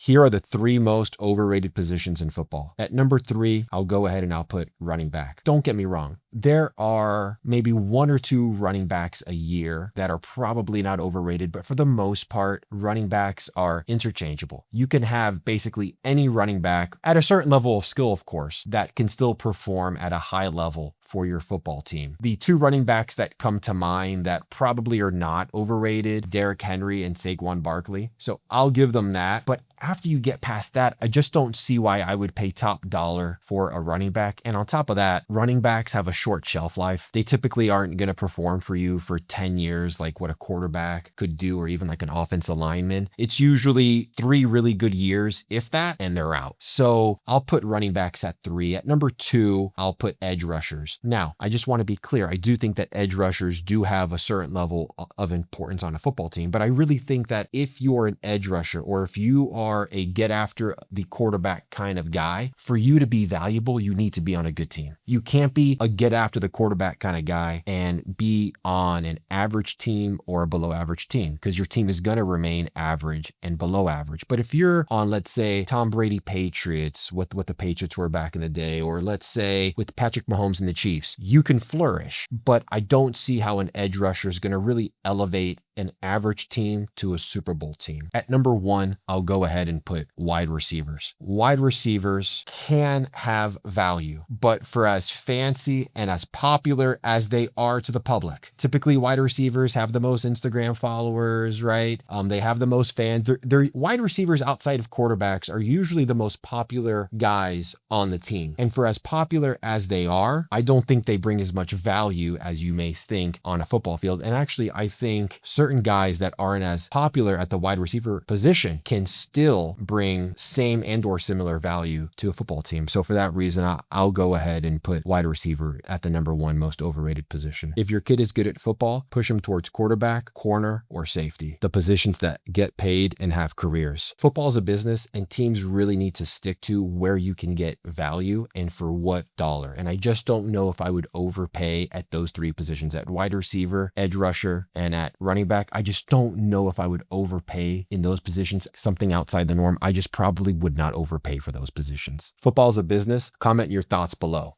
Here are the three most overrated positions in football. At number 3, I'll go ahead and I'll put running back. Don't get me wrong. There are maybe 1 or 2 running backs a year that are probably not overrated, but for the most part, running backs are interchangeable. You can have basically any running back at a certain level of skill, of course, that can still perform at a high level for your football team. The 2 running backs that come to mind that probably are not overrated, Derrick Henry and Saquon Barkley. So I'll give them that. But after you get past that, I just don't see why I would pay top dollar for a running back. And on top of that, running backs have a short shelf life. They typically aren't going to perform for you for 10 years like what a quarterback could do, or even like an offensive lineman. It's usually 3 really good years, if that, and they're out. So I'll put running backs at 3. At number 2, I'll put edge rushers. Now, I just want to be clear. I do think that edge rushers do have a certain level of importance on a football team, but I really think that if you're an edge rusher, or if you are a get after the quarterback kind of guy, for you to be valuable, you need to be on a good team. You can't be a get after the quarterback kind of guy and be on an average team or a below average team, because your team is going to remain average and below average. But if you're on, let's say, Tom Brady Patriots, what the Patriots were back in the day, or let's say with Patrick Mahomes and the Chiefs, you can flourish. But I don't see how an edge rusher is going to really elevate an average team to a Super Bowl team. At number 1, I'll go ahead and put wide receivers. Wide receivers can have value, but for as fancy and as popular as they are to the public, typically wide receivers have the most Instagram followers, right? They have the most fans. They're wide receivers outside of quarterbacks are usually the most popular guys on the team. And for as popular as they are, I don't think they bring as much value as you may think on a football field. And actually, I think certain guys that aren't as popular at the wide receiver position can still bring same and or similar value to a football team. So for that reason, I'll go ahead and put wide receiver at the number 1 most overrated position. If your kid is good at football, push him towards quarterback, corner, or safety, the positions that get paid and have careers. Football is a business, and teams really need to stick to where you can get value and for what dollar. And I just don't know if I would overpay at those 3 positions, at wide receiver, edge rusher, and at running back. I just don't know if I would overpay in those positions, something outside the norm. I just probably would not overpay for those positions. Football is a business. Comment your thoughts below.